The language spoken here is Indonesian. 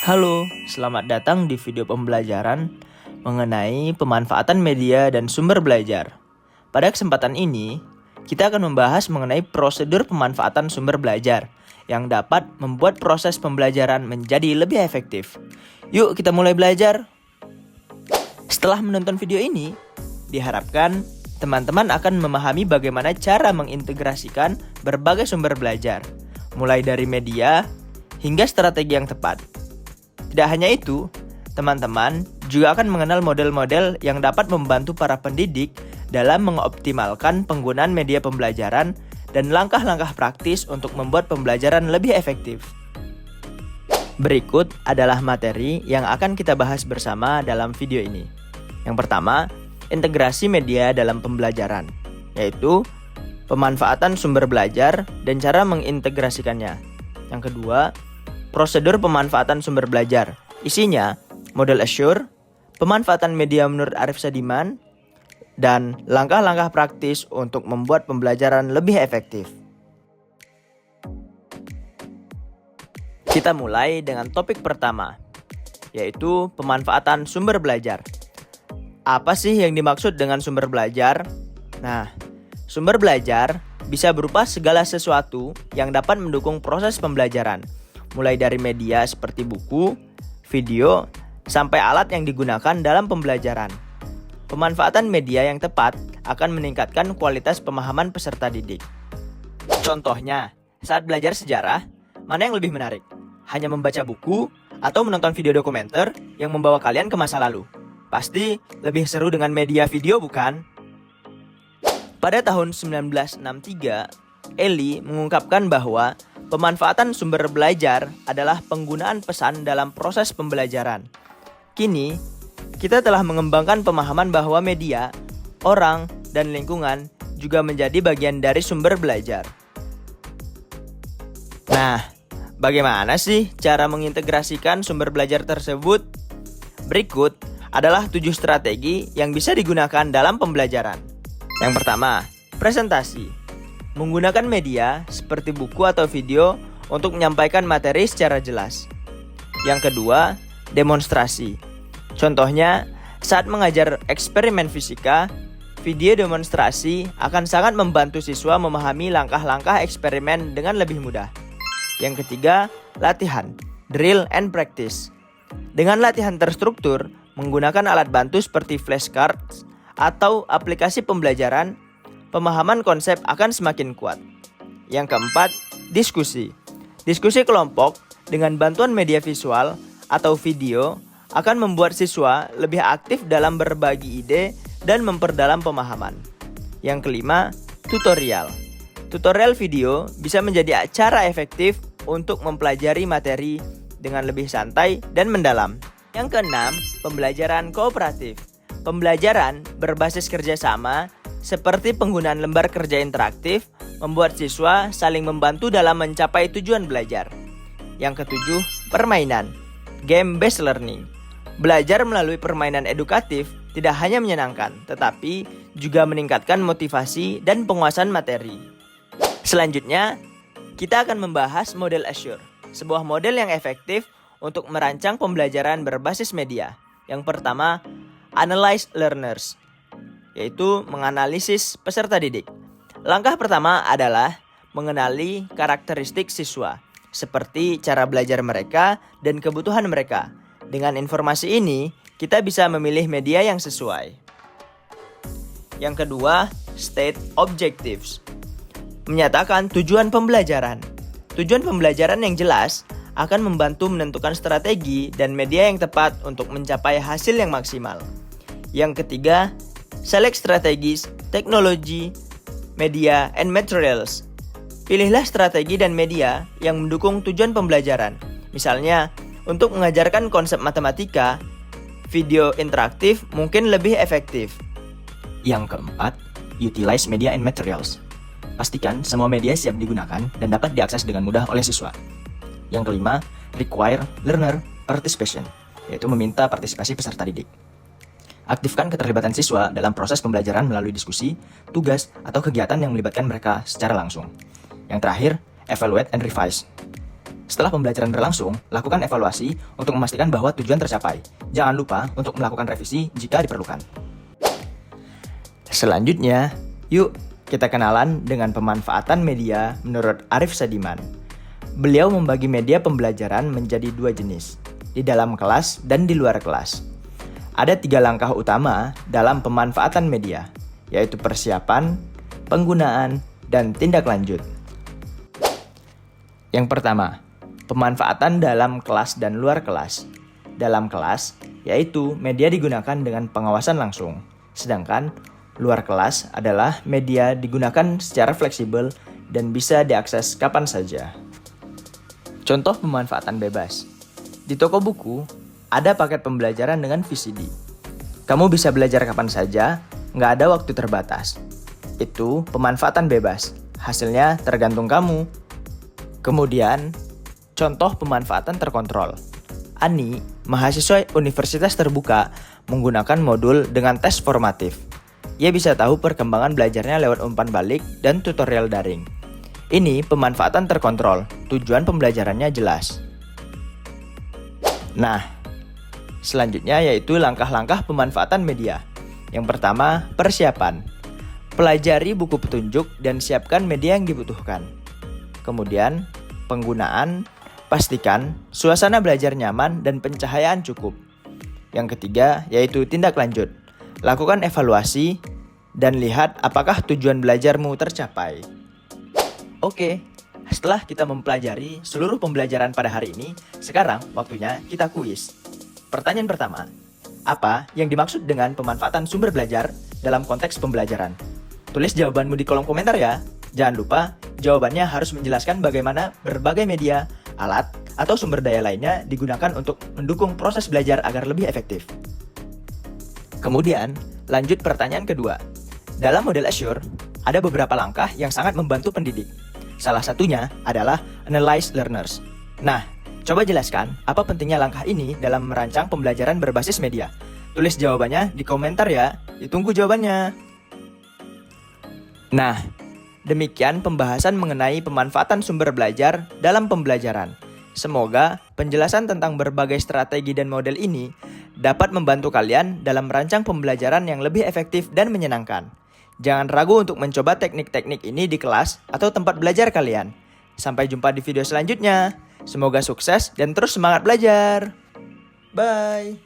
Halo, selamat datang di video pembelajaran mengenai pemanfaatan media dan sumber belajar. Pada kesempatan ini, kita akan membahas mengenai prosedur pemanfaatan sumber belajar yang dapat membuat proses pembelajaran menjadi lebih efektif. Yuk kita mulai belajar. Setelah menonton video ini, diharapkan teman-teman akan memahami bagaimana cara mengintegrasikan berbagai sumber belajar, mulai dari media hingga strategi yang tepat. Tidak hanya itu, teman-teman juga akan mengenal model-model yang dapat membantu para pendidik dalam mengoptimalkan penggunaan media pembelajaran dan langkah-langkah praktis untuk membuat pembelajaran lebih efektif. Berikut adalah materi yang akan kita bahas bersama dalam video ini. Yang pertama, integrasi media dalam pembelajaran, yaitu pemanfaatan sumber belajar dan cara mengintegrasikannya. Yang kedua, prosedur pemanfaatan sumber belajar. Isinya, model Azure, pemanfaatan media menurut Arif Sadiman, dan langkah-langkah praktis untuk membuat pembelajaran lebih efektif. Kita mulai dengan topik pertama, yaitu pemanfaatan sumber belajar. Apa sih yang dimaksud dengan sumber belajar? Nah, sumber belajar bisa berupa segala sesuatu yang dapat mendukung proses pembelajaran, mulai dari media seperti buku, video, sampai alat yang digunakan dalam pembelajaran. Pemanfaatan media yang tepat akan meningkatkan kualitas pemahaman peserta didik. Contohnya, saat belajar sejarah, mana yang lebih menarik? Hanya membaca buku atau menonton video dokumenter yang membawa kalian ke masa lalu? Pasti lebih seru dengan media video, bukan? Pada tahun 1963, Eli mengungkapkan bahwa pemanfaatan sumber belajar adalah penggunaan pesan dalam proses pembelajaran. Kini, kita telah mengembangkan pemahaman bahwa media, orang, dan lingkungan juga menjadi bagian dari sumber belajar. Nah, bagaimana sih cara mengintegrasikan sumber belajar tersebut? Berikut adalah 7 strategi yang bisa digunakan dalam pembelajaran. Yang pertama, presentasi. Menggunakan media seperti buku atau video untuk menyampaikan materi secara jelas. Yang kedua, demonstrasi. Contohnya, saat mengajar eksperimen fisika, video demonstrasi akan sangat membantu siswa memahami langkah-langkah eksperimen dengan lebih mudah. Yang ketiga, latihan, drill and practice. Dengan latihan terstruktur, menggunakan alat bantu seperti flashcards atau aplikasi pembelajaran, pemahaman konsep akan semakin kuat. Yang keempat, diskusi. Diskusi kelompok dengan bantuan media visual atau video akan membuat siswa lebih aktif dalam berbagi ide dan memperdalam pemahaman. Yang kelima, tutorial. Tutorial video bisa menjadi cara efektif untuk mempelajari materi dengan lebih santai dan mendalam. Yang keenam, pembelajaran kooperatif. Pembelajaran berbasis kerjasama seperti penggunaan lembar kerja interaktif membuat siswa saling membantu dalam mencapai tujuan belajar. Yang ketujuh, permainan, game-based learning. Belajar melalui permainan edukatif tidak hanya menyenangkan, tetapi juga meningkatkan motivasi dan penguasaan materi. Selanjutnya, kita akan membahas model Azure, sebuah model yang efektif untuk merancang pembelajaran berbasis media. Yang pertama, analyze learners, yaitu menganalisis peserta didik. Langkah pertama adalah mengenali karakteristik siswa, seperti cara belajar mereka dan kebutuhan mereka. Dengan informasi ini, kita bisa memilih media yang sesuai. Yang kedua, state objectives. Menyatakan tujuan pembelajaran. Tujuan pembelajaran yang jelas akan membantu menentukan strategi dan media yang tepat untuk mencapai hasil yang maksimal. Yang ketiga, select strategies, teknologi, media, and materials. Pilihlah strategi dan media yang mendukung tujuan pembelajaran. Misalnya, untuk mengajarkan konsep matematika, video interaktif mungkin lebih efektif. Yang keempat, utilize media and materials. Pastikan semua media siap digunakan dan dapat diakses dengan mudah oleh siswa. Yang kelima, require learner participation, yaitu meminta partisipasi peserta didik. Aktifkan keterlibatan siswa dalam proses pembelajaran melalui diskusi, tugas, atau kegiatan yang melibatkan mereka secara langsung. Yang terakhir, evaluate and revise. Setelah pembelajaran berlangsung, lakukan evaluasi untuk memastikan bahwa tujuan tercapai. Jangan lupa untuk melakukan revisi jika diperlukan. Selanjutnya, yuk kita kenalan dengan pemanfaatan media menurut Arif Sadiman. Beliau membagi media pembelajaran menjadi dua jenis, di dalam kelas dan di luar kelas. Ada 3 langkah utama dalam pemanfaatan media, yaitu persiapan, penggunaan, dan tindak lanjut. Yang pertama, pemanfaatan dalam kelas dan luar kelas. Dalam kelas, yaitu media digunakan dengan pengawasan langsung, sedangkan luar kelas adalah media digunakan secara fleksibel dan bisa diakses kapan saja. Contoh pemanfaatan bebas. Di toko buku, ada paket pembelajaran dengan VCD. Kamu bisa belajar kapan saja, nggak ada waktu terbatas. Itu pemanfaatan bebas, hasilnya tergantung kamu. Kemudian, contoh pemanfaatan terkontrol. Ani, mahasiswa universitas terbuka, menggunakan modul dengan tes formatif. Ia bisa tahu perkembangan belajarnya lewat umpan balik dan tutorial daring. Ini pemanfaatan terkontrol, tujuan pembelajarannya jelas. Nah, selanjutnya yaitu langkah-langkah pemanfaatan media. Yang pertama, persiapan. Pelajari buku petunjuk dan siapkan media yang dibutuhkan. Kemudian, penggunaan. Pastikan suasana belajar nyaman dan pencahayaan cukup. Yang ketiga, yaitu tindak lanjut. Lakukan evaluasi dan lihat apakah tujuan belajarmu tercapai. Oke, setelah kita mempelajari seluruh pembelajaran pada hari ini, sekarang waktunya kita kuis. Pertanyaan pertama, apa yang dimaksud dengan pemanfaatan sumber belajar dalam konteks pembelajaran? Tulis jawabanmu di kolom komentar ya. Jangan lupa, jawabannya harus menjelaskan bagaimana berbagai media, alat, atau sumber daya lainnya digunakan untuk mendukung proses belajar agar lebih efektif. Kemudian, lanjut pertanyaan kedua. Dalam model Azure, ada beberapa langkah yang sangat membantu pendidik. Salah satunya adalah Analyze Learners. Nah, coba jelaskan apa pentingnya langkah ini dalam merancang pembelajaran berbasis media. Tulis jawabannya di komentar ya. Ditunggu jawabannya. Nah, demikian pembahasan mengenai pemanfaatan sumber belajar dalam pembelajaran. Semoga penjelasan tentang berbagai strategi dan model ini dapat membantu kalian dalam merancang pembelajaran yang lebih efektif dan menyenangkan. Jangan ragu untuk mencoba teknik-teknik ini di kelas atau tempat belajar kalian. Sampai jumpa di video selanjutnya. Semoga sukses dan terus semangat belajar. Bye!